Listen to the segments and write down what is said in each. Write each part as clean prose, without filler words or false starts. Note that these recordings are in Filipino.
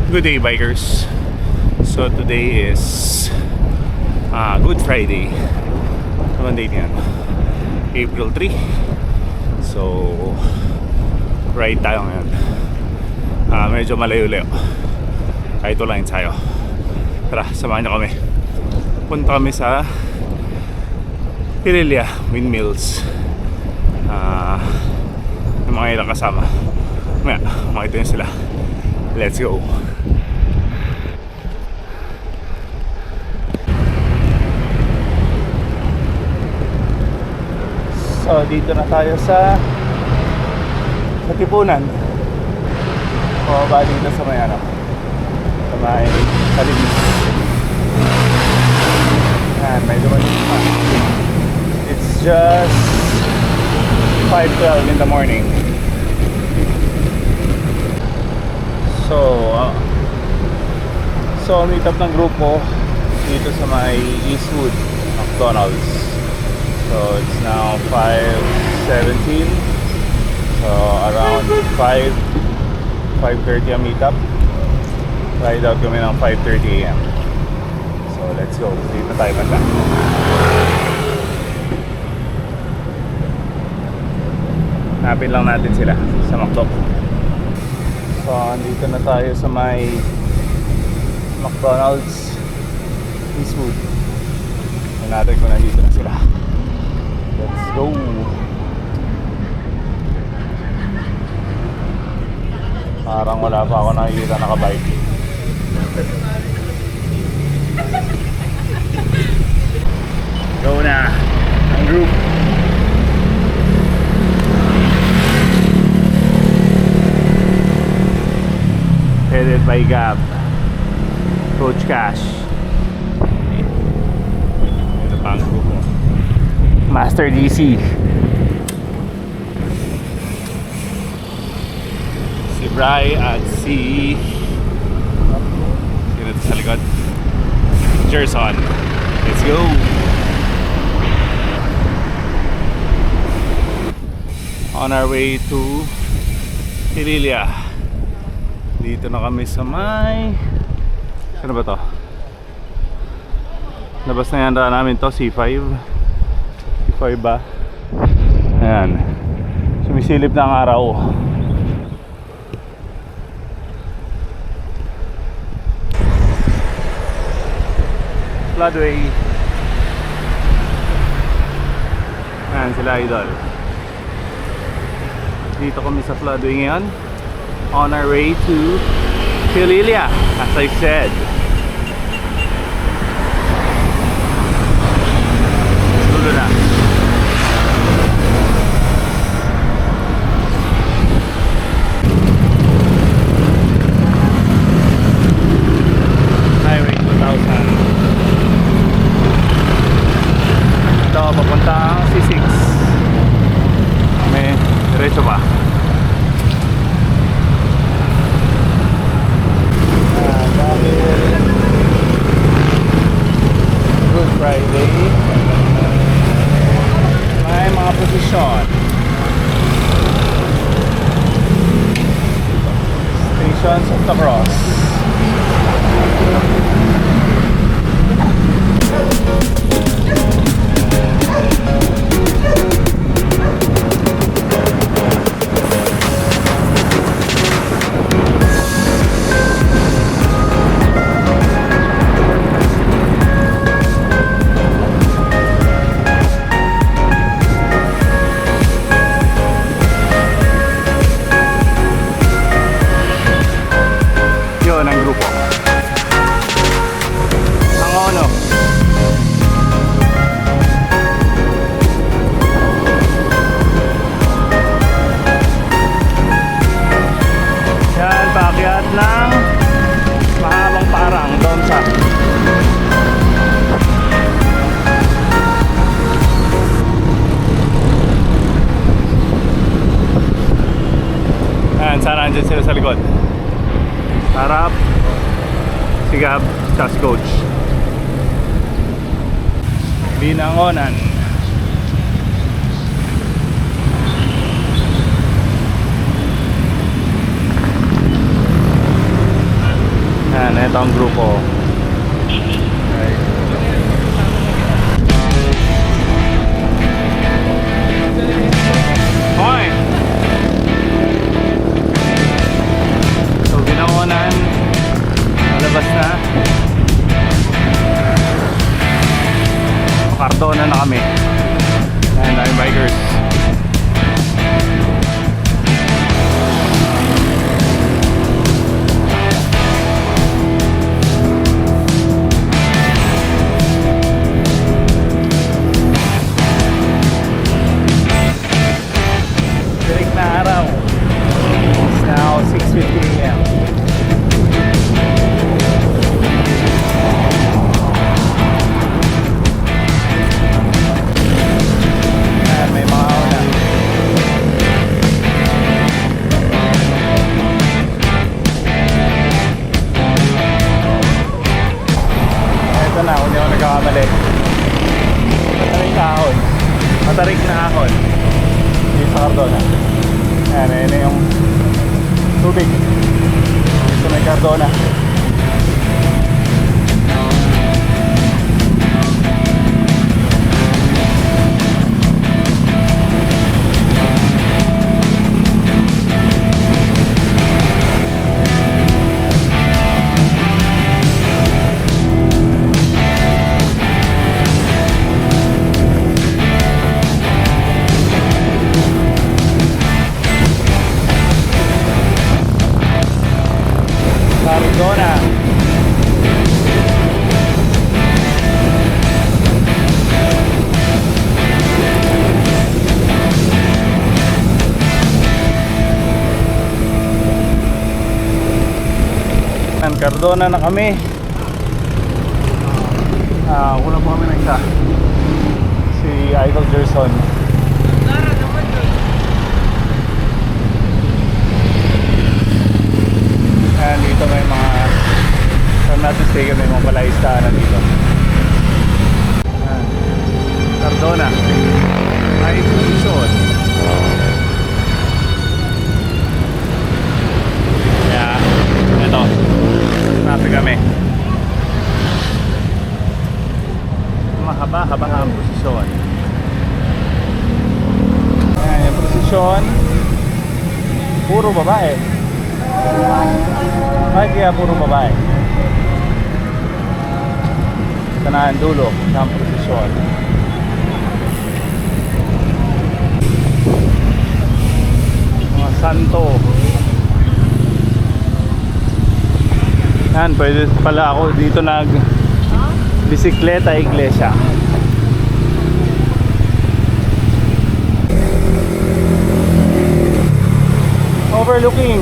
Good day, bikers. So today is Good Friday. Anong date yan? April 3. So ride tayo ngayon. Medyo malayo-layo. Kahit wala yung ensayo. Tara, samahan niyo kami. Punta kami sa Pililya Windmills. Yung mga ilang kasama. Makita nyo sila. Let's go. So dito na tayo sa Tipunan. O ba dito sa may sa may Kalibis. Yan, medyo maliit pa. It's just 5:12 in the morning. So meet up ng grupo dito sa may Eastwood McDonald's. So it's now 5:17. So around 5:30 ang meet up. Ride out kami ng 5:30 AM. So let's go. Dito tayo banda. Hanapin lang natin sila sa McDo. So andito na tayo sa may McDonald's Eastwood. Tingnan natin kung nandito na sila. Let's go. Parang wala pa ako nakikita nakabike. Go na ang group. Headed by Gab, Coach Cash. Ito pa ang grupo. Master DC, si Bri at si sino sa likod? Gerson. Let's go. On our way to Pililya. Dito na kami sa may ano ba to? Labas na yan namin to, C5 ba? Ayan, sumisilip na ang araw. Floodway. Ayan sila, idol. Dito kami sa Floodway ngayon, on our way to Pililya, as I said. Tulo na. Highway 2000. Ito, papuntang C6. May diretso pa. Good Friday. May mga posisyon. Stations of the Cross. Ang grupo. Ang ono. Yan, paakyat ng mahabang parang doon sa yan, sana andyan sila sa likod. Harap si Gab, tas Coach. Binangonan. Yan, ito ang grupo. Okay. Okay. So, binakunan. Malabas na. Cardona na kami. Ayan, daming bikers. Direk na araw. It's now 6:50 a.m. Ayan, may mga una. Ito na, kung di ako nagkakamali. Matarik na ahon. Matarik na ahon. Dito sa Cardona. Ayan, ayan na yung tubig. Dito may Cardona. Cardona. Cardona na kami. Kulang po kami ng isa. Si Idol Gerson. Ayan, dito may mga from natin stay may mga palaystaran dito. Ayan. Cardona. Ay, Luzon. Kaya, ito. Natin kami. Mahaba-haba ang posisyon. Ayan, yung posisyon. Puro babae. Ay, kaya puro babae. Ito na ang dulo ng posisyon. Mga santo. Yan, pwede pala ako dito nag bisikleta iglesia. Overlooking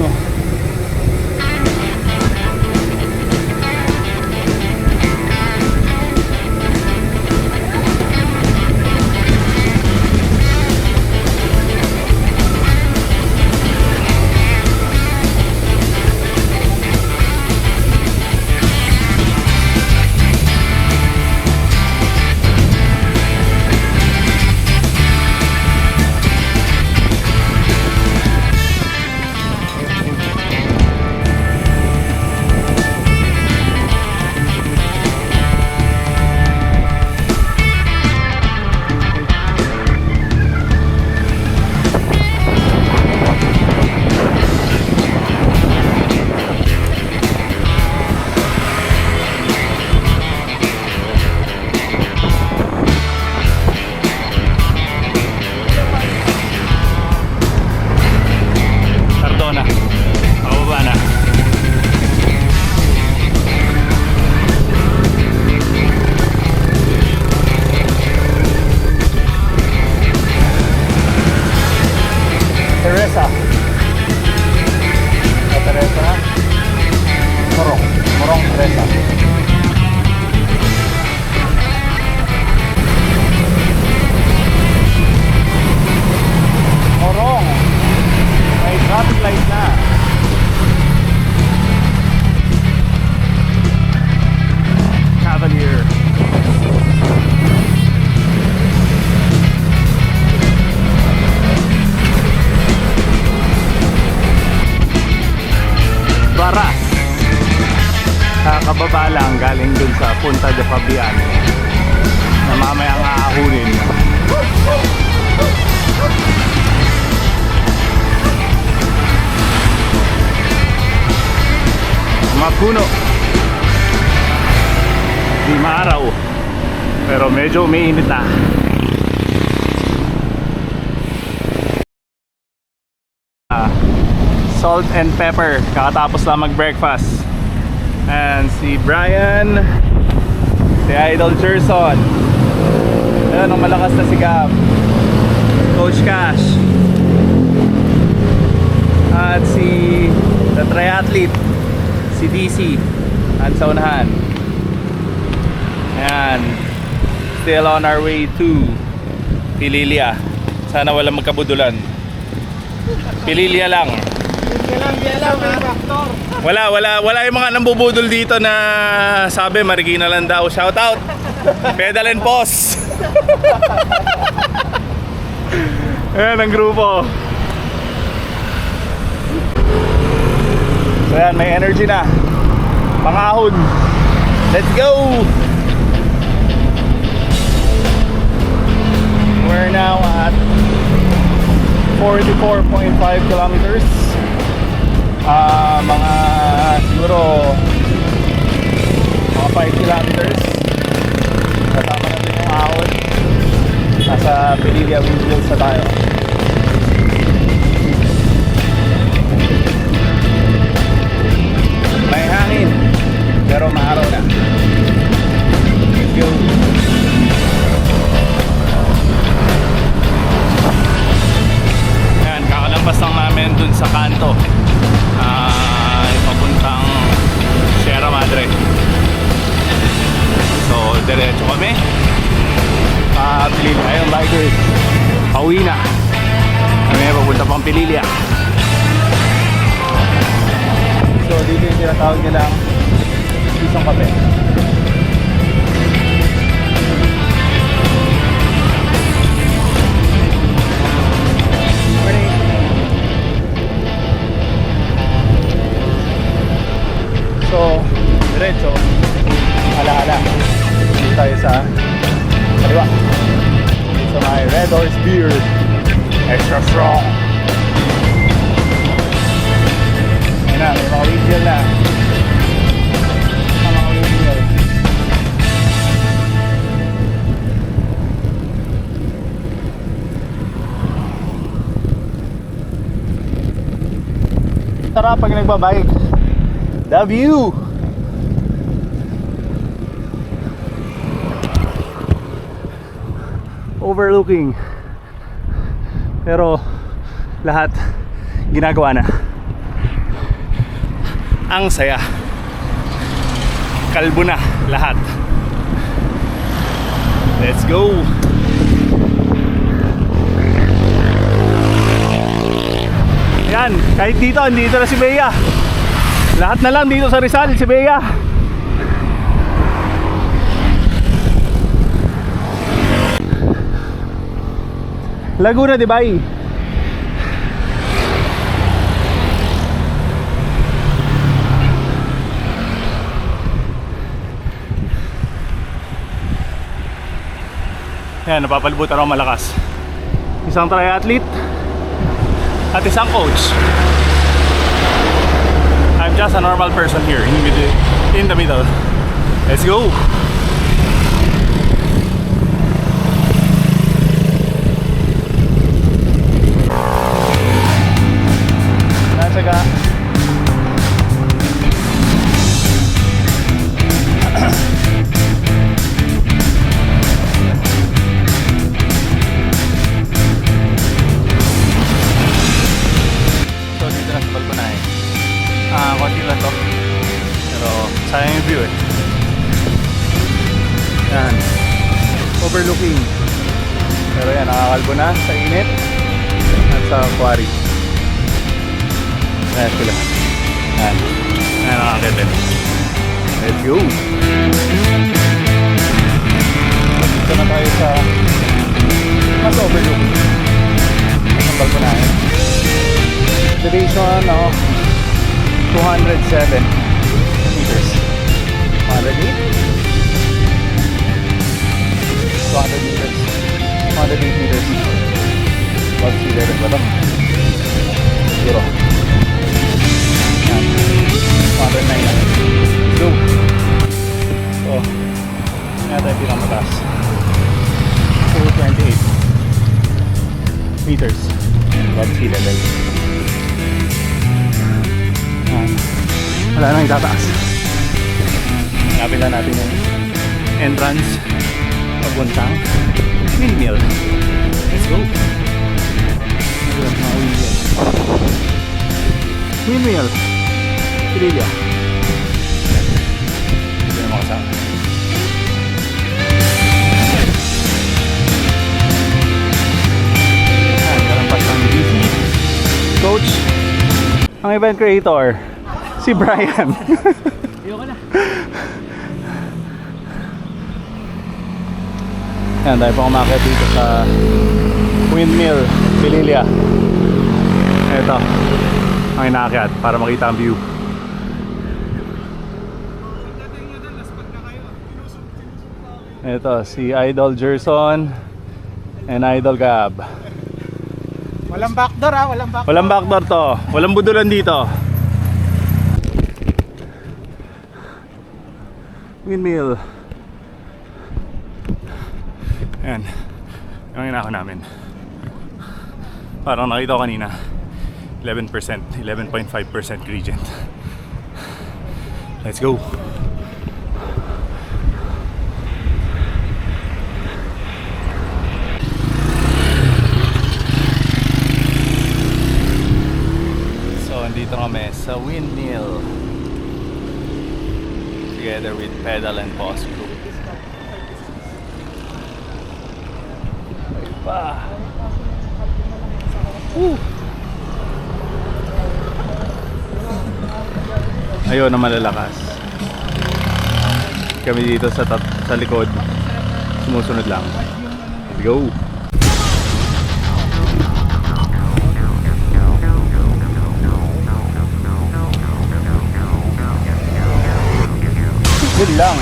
Kakababa lang galing dun sa Punta de Fabian na mamayang aahunin. Mapuno. Di maaraw. Pero medyo umiinit na. Salt and pepper. Kakatapos lang mag-breakfast. And si Brian, si Idol Gerson, ayun ang malakas na si Gab, Coach Cash, at si the triathlete, si DC, at sa unahan. Ayan, still on our way to Pililia. Sana walang magkabudulan. Pililia lang. Wala yung mga nambubudol dito na sabi Marikina lang daw. Shout out. Pedal and pause. Ayan ang grupo. So yan, may energy na. Pangahon. Let's go. We're now at 44.5 kilometers. Mga siguro mga 5 kilometers. Kasama natin yung ahon. Nasa Pililia Windmills na tayo. May hangin pero maaraw na. Let's go. Ayan, kakalampas lang namin dun sa kanto. Papuntang Sierra Madre. So, diretso kami. Pililia, ayun, bikers. Pauwi na. Kami papunta pang Pililia. So, dito yung tinatawag nilang isang kape. So, diretso, ala-ala. Dito tayo sa kaliwa. So, may Red Horse Beer. Extra strong. Ayan na, may mga windmill na. Mga windmill. Tara pag nagbabike. The view. Overlooking. Pero lahat ginagawa na. Ang saya. Kalbo na lahat. Let's go. Yan, kahit dito, andito na si Bea. Lahat na lang dito sa Rizal, si Bea. Laguna, di ba? Yan, napapalibutan ako malakas. Isang triathlete at isang coach. I'm just a normal person here in the middle. Let's go. Natsaga. So dito na sa Balconahe. Konti lang to. Pero sayang yung view eh. Yan. Overlooking. Pero yan, nakakalbo na sa init at sa quarry. Ayan sila. Yan. Ayan nakakit eh. Let's go. Dito na tayo sa mas overlooking. Ang Balconahe. Elevation, 207 meters. meters. 208 meters. Above sea level ba ito? Siguro. Yan. 209 na. Go! So, nga tayo pinakamataas. 228 meters above sea level. Yan. Wala nang itataas. Hanapin lang natin yung entrance papuntang windmill. Let's go! Ayun, mga windmill. Windmill! Pililya. Hindi na makasama. Ayan, kalampas ng DC coach. Ang event creator, si Brian. Ayoko na. Yan, tayo pang umakyat dito sa windmill, Pililya. Ito, ang inaakyat para makita ang view. Ito, si Idol Gerson and Idol Gab. Walang backdoor ha, walang backdoor. Walang backdoor to, walang budulan dito. Windmill. Ayan, yung inako namin. Parang nakita ko kanina 11%, 11.5% gradient. Let's go. So andito kami sa windmill together with Pedal and Boss Group. Pa. Ayun na malalakas. Kami dito sa likod. Sumusunod lang. Let's go. Good lang.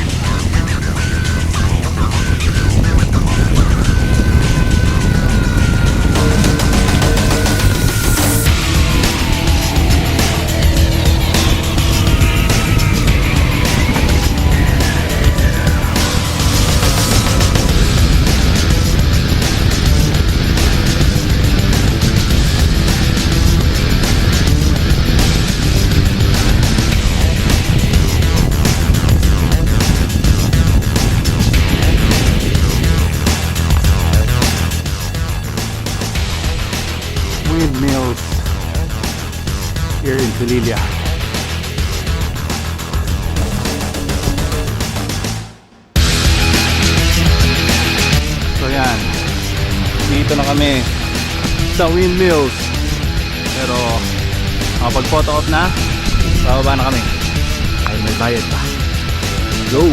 Windmills here in Pililya. So yan, dito na kami sa windmills. Pero kapag photo op na, bababa na kami. Ay may bayad pa. Go!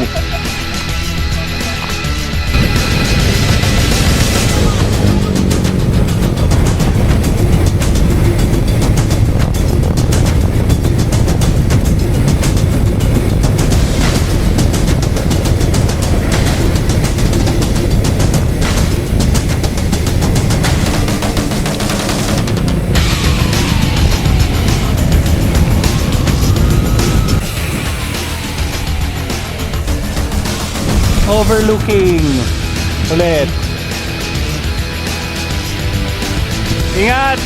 Overlooking ulit. Ingat!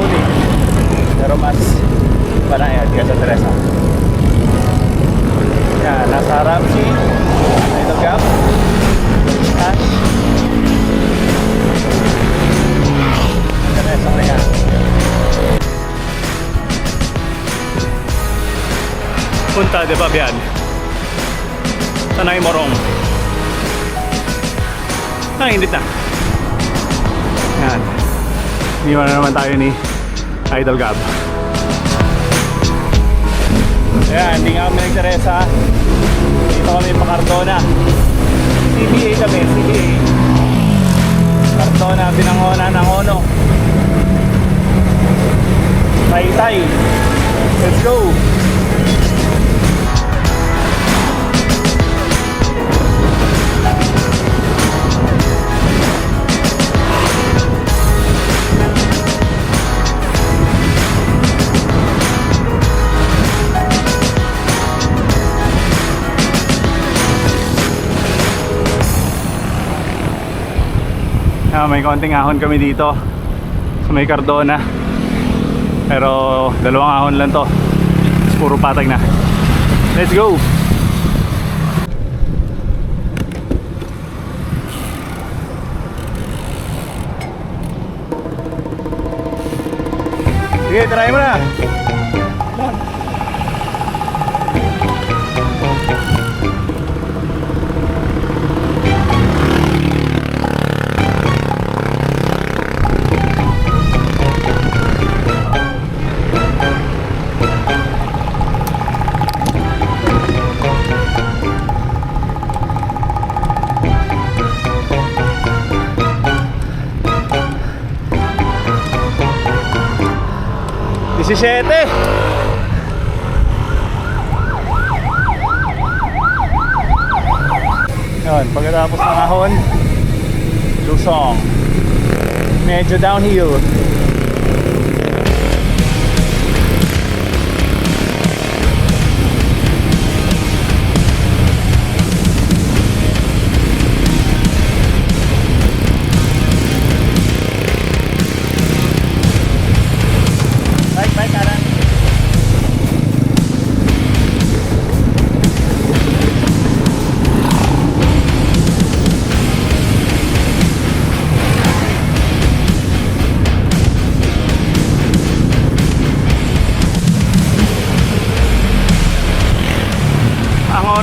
Tony. Pero mas panayad kaya sa Teresa. Yan, nasa harap si Idol Gab. At Teresa na yan. Punta de Fabian. Tanay Morong. Hindi na. Yan. Iniwan na naman tayo ni Idol Gab. Ayan, hindi nga kami nag-Teresa. Dito kami pa Cardona. CBA kami, CBA. Cardona, Binangona ng Ono. Taytay. Let's go! May konting ahon kami dito sa may Cardona, pero dalawang ahon lang to, puro patag na. Let's go! Sige, try mo na! Siyete. Yun, pagkatapos ng ahon, Lusong. Medyo downhill.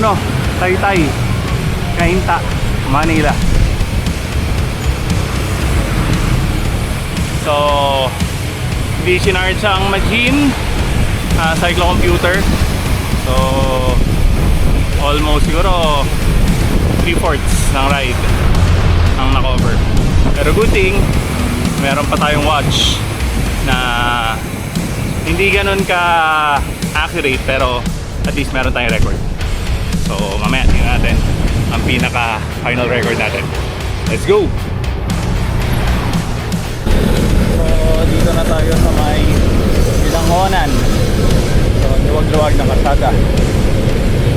Ano, Taytay, Cainta, Manila. So, hindi sinarge ang machine, cyclocomputer. So, almost siguro 3/4 ng ride ang na-cover. Pero good thing, meron pa tayong watch na hindi ganun ka accurate, pero at least meron tayong record. So mamaya tingnan natin ang pinaka final record natin. Let's go! So dito na tayo sa may Binangonan. So luwag-luwag ng kalsada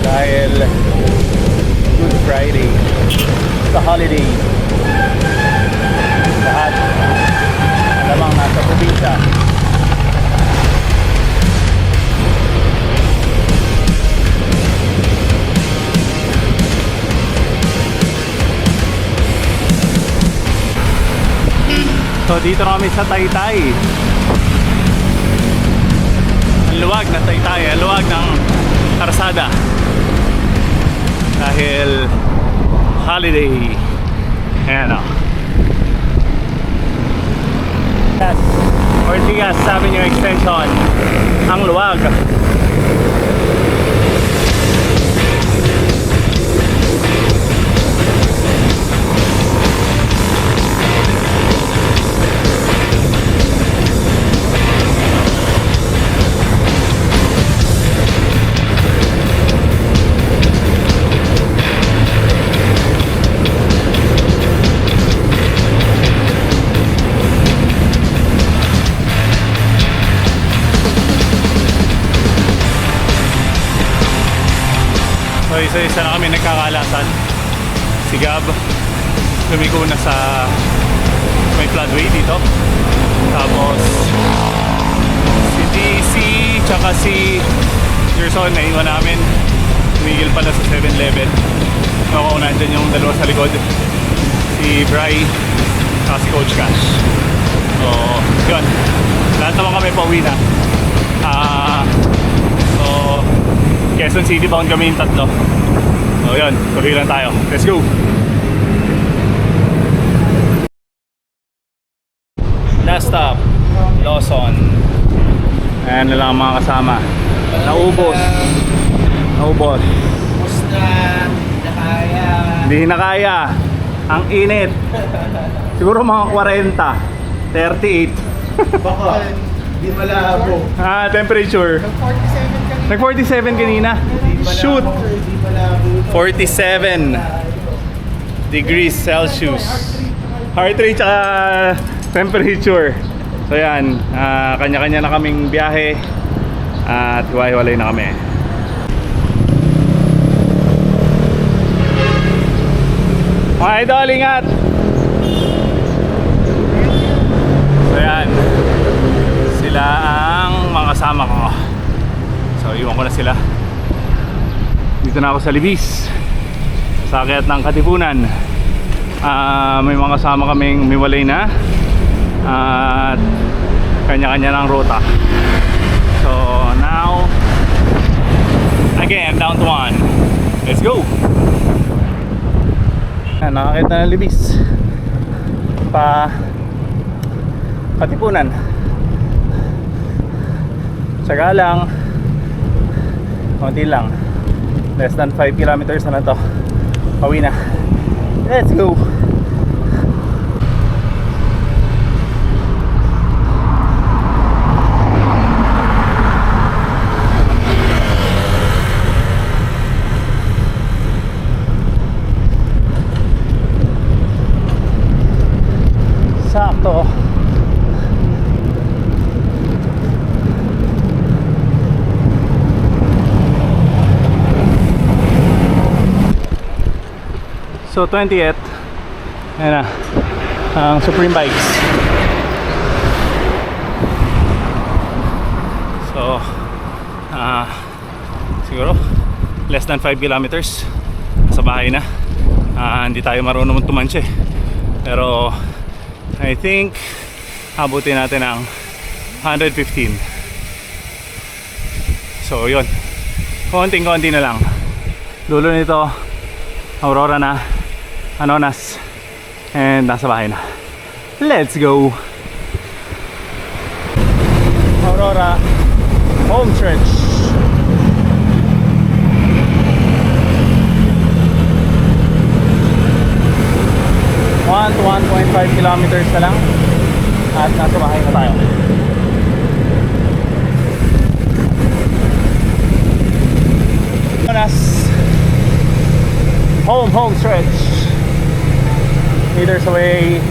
dahil Good Friday, sa holiday. Lahat alamang nasa probinsya. So dito kami sa Taytay. Ang luwag na Taytay, ang luwag ng karsada. Dahil holiday. Ayan o. Ortigas Avenue Extension. Ang luwag. So isa-isa na kami nagkakalasan. Si Gab lumiko na sa may floodway dito. Tapos si DC tsaka si Gerson naiwan namin. Tumigil pala sa 7-Eleven. Ako nandyan yung dalawa sa likod, si Bri at si Coach Cash. So yun, lahat naman kami pauwi na. So Quezon City bound kami yung tatlo. So yun, tuloy lang tayo. Let's go! Last stop, Lawson. Ayan na lang ang mga kasama. Naubos. Musta? Nakaya. Hindi na kaya. Ang init. Siguro mga 40, 38. Baka. Di malabo. Temperature. 47 ka. Nag 47 kanina. Shoot. Di malabo. 47 degrees Celsius. Heart rate tsaka temperature. So yan, kanya-kanya na kaming biyahe at hiwa-hiwalay na kami. Mga idol, ingat! So yan, sila ang mga kasama ko. So iwan ko na sila. Dito na ako sa Libis, sa akyat ng Katipunan. May mga kasama kaming umiwalay na at kanya-kanya ng ruta. So now again down to 1. Let's go! Nakakita na Libis pa Katipunan. Tsaga lang, konti lang, less than 5 kilometers na to, pauwi na. Let's go! Sakto. So 20th, ayan na, ang Supreme Bikes. So siguro less than 5 kilometers sa bahay na. Hindi tayo marunong tumansya eh. Pero I think abutin natin ang 115. So yun, konting-konti na lang. Dulo nito Aurora na, Anonas, and nasa bahay na. Let's go! Aurora home stretch. 1 to 1.5 kilometers na lang at nasa bahay na tayo. Anonas home stretch, meters away.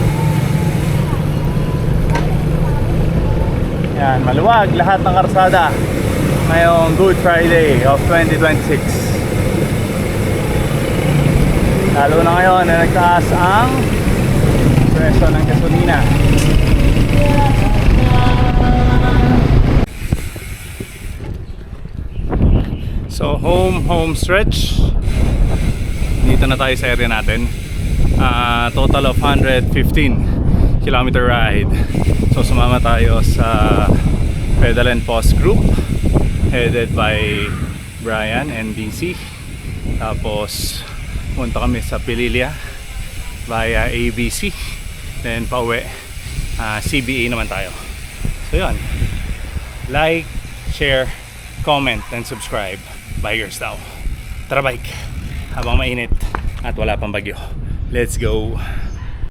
Yan, maluwag lahat ng karsada ngayong Good Friday of 2026. Lalo na ngayon na nagtaas ang presyo ng gasolina. So home stretch. Dito na tayo sa area natin. Total of 115 kilometer ride. So sumama tayo sa Pedal and Post Group headed by Brian and DC. Tapos punta kami sa Pililia via ABC. Then pauwi CBA naman tayo. So yun, like, share, comment, and subscribe. Bikers daw, tara bike habang mainit at wala pang bagyo. Let's go!